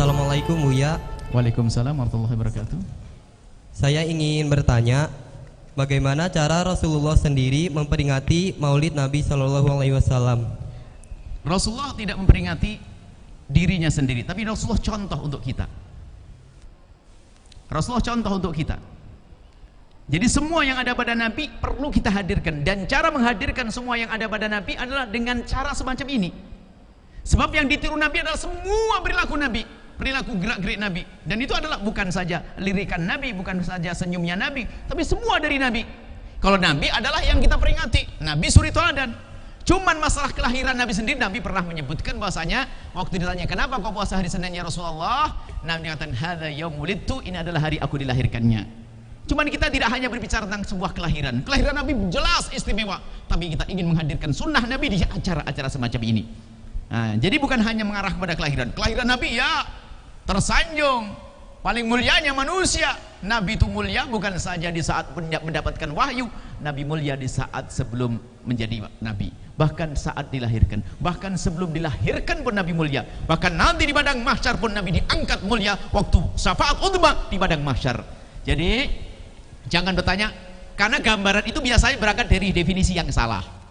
Assalamualaikum Buya. Waalaikumsalam warahmatullahi wabarakatuh. Saya ingin bertanya, bagaimana cara Rasulullah sendiri memperingati Maulid Nabi Shallallahu Alaihi Wasallam? Rasulullah tidak memperingati dirinya sendiri, tapi Rasulullah contoh untuk kita. Rasulullah contoh untuk kita. Jadi semua yang ada pada Nabi perlu kita hadirkan, dan cara menghadirkan semua yang ada pada Nabi adalah dengan cara semacam ini. Sebab yang ditiru Nabi adalah semua perilaku Nabi, perilaku gerak-gerik Nabi, dan itu adalah bukan saja lirikan Nabi, bukan saja senyumnya Nabi, tapi semua dari Nabi. Kalau Nabi adalah yang kita peringati, Nabi suri teladan. Cuman masalah kelahiran Nabi sendiri, Nabi pernah menyebutkan bahwasanya waktu ditanya kenapa kau puasa hari Senin ya Rasulullah, Nabi mengatakan hadza yaumul wulidtu, ini adalah hari aku dilahirkannya. Cuman kita tidak hanya berbicara tentang sebuah kelahiran. Kelahiran Nabi jelas istimewa, tapi kita ingin menghadirkan sunnah Nabi di acara-acara semacam ini. Nah, jadi bukan hanya mengarah kepada kelahiran. Kelahiran Nabi ya tersanjung, paling mulianya manusia. Nabi itu mulia bukan saja di saat mendapatkan wahyu, Nabi mulia di saat sebelum menjadi Nabi, bahkan saat dilahirkan, bahkan sebelum dilahirkan pun Nabi mulia, bahkan nanti di padang mahsyar pun Nabi diangkat mulia waktu syafaat uzma di padang mahsyar. Jadi jangan bertanya, karena gambaran itu biasanya berangkat dari definisi yang salah.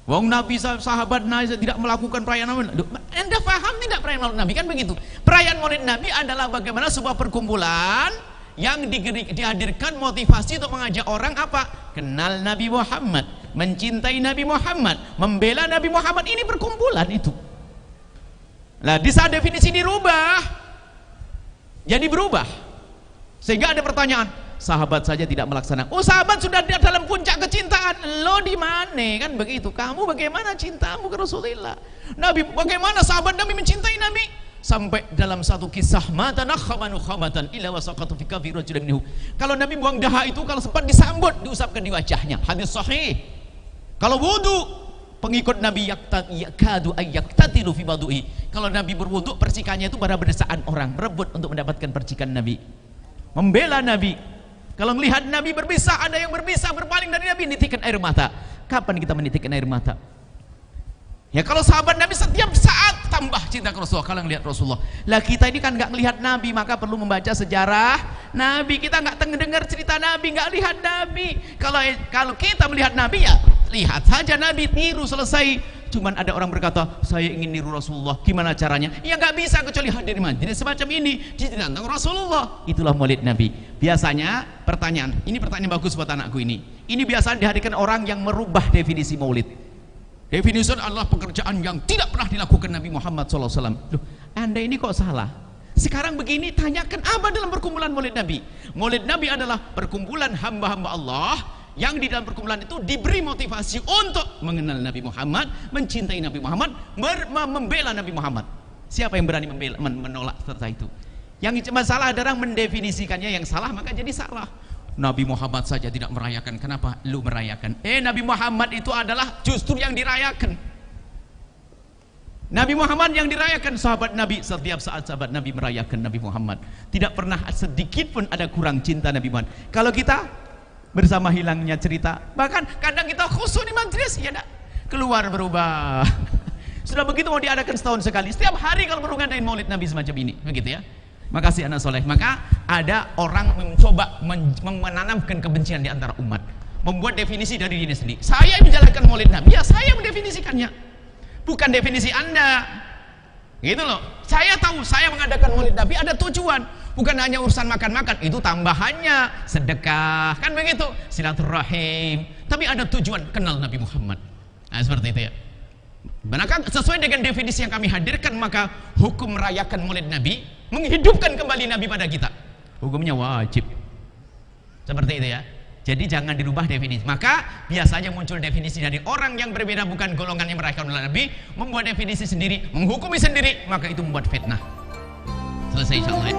Wong Nabi sahabat Nabi tidak melakukan perayaan Maulid. Anda paham tidak perayaan Maulid Nabi? Kan begitu. Perayaan Maulid Nabi adalah bagaimana sebuah perkumpulan yang dihadirkan motivasi untuk mengajak orang apa? Kenal Nabi Muhammad, mencintai Nabi Muhammad, membela Nabi Muhammad. Ini perkumpulan itu. Nah, di saat definisi dirubah, jadi berubah. Sehingga ada pertanyaan, sahabat saja tidak melaksanakan. Oh, sahabat sudah dalam puncak kecintaan, lo di mana? Kan begitu. Kamu bagaimana cintamu ke Rasulullah? Nabi, bagaimana sahabat Nabi mencintai Nabi? Sampai dalam satu kisah, mata nakhamanu khamatan ila wasaqatu fi kafi rajulin minhu. Kalau Nabi buang dahak itu kalau sempat disambut, diusapkan di wajahnya. Hadis sahih. Kalau wudu, pengikut Nabi yakadu ayaktatilu fi wudu'i. Kalau Nabi berwudu, percikannya itu pada berdesaan orang, berebut untuk mendapatkan percikan Nabi. Membela Nabi. Kalau melihat Nabi berbisa, ada yang berbisa berpaling dari Nabi, nitikkan air mata. Kapan kita menitikkan air mata? Ya kalau sahabat Nabi setiap saat tambah cinta ke Rasulullah kalau melihat Rasulullah. Lah kita ini kan nggak melihat Nabi, maka perlu membaca sejarah Nabi. Kita nggak dengar cerita Nabi, nggak lihat Nabi. Kalau kita melihat Nabi, ya lihat saja Nabi, tiru, selesai. Cuman ada orang berkata, saya ingin niru Rasulullah, gimana caranya? Ya nggak bisa kecuali hadir majelis semacam ini, cerita tentang Rasulullah. Itulah Maulid Nabi. Biasanya pertanyaan, ini pertanyaan bagus buat anakku ini. Ini biasanya dihadirkan orang yang merubah definisi Maulid. Definisi adalah pekerjaan yang tidak pernah dilakukan Nabi Muhammad SAW. Loh, Anda ini kok salah? Sekarang begini, tanyakan apa dalam perkumpulan Maulid Nabi? Maulid Nabi adalah perkumpulan hamba-hamba Allah yang di dalam perkumpulan itu diberi motivasi untuk mengenal Nabi Muhammad, mencintai Nabi Muhammad, membela Nabi Muhammad. Siapa yang berani menolak serta itu? Yang masalah adalah mendefinisikannya yang salah, maka jadi salah. Nabi Muhammad saja tidak merayakan, kenapa lu merayakan? Nabi Muhammad itu adalah justru yang dirayakan. Nabi Muhammad yang dirayakan, sahabat Nabi, setiap saat sahabat Nabi merayakan Nabi Muhammad. Tidak pernah sedikit pun ada kurang cinta Nabi Muhammad. Kalau kita bersama hilangnya cerita, bahkan kadang kita khusus di majelis, ya dah, keluar berubah. Sudah begitu mau diadakan setahun sekali, setiap hari kalau perlu ngadain Maulid Nabi semacam ini, begitu ya. Makasih anak soleh. Maka ada orang mencoba menanamkan kebencian di antara umat, membuat definisi dari diri sendiri. Saya menjalankan Maulid Nabi, ya saya mendefinisikannya, bukan definisi Anda, gitu loh. Saya tahu saya mengadakan Maulid Nabi ada tujuan, bukan hanya urusan makan-makan, itu tambahannya sedekah, kan begitu, silaturahim, tapi ada tujuan kenal Nabi Muhammad. Nah, seperti itu ya. Manakah sesuai dengan definisi yang kami hadirkan, maka hukum merayakan Maulid Nabi, menghidupkan kembali Nabi pada kita, hukumnya wajib. Seperti itu ya. Jadi jangan dirubah definisi. Maka biasanya muncul definisi dari orang yang berbeda, bukan golongan yang merayakan Maulid Nabi, membuat definisi sendiri, menghukumi sendiri, maka itu membuat fitnah. Selesai insyaallah ya.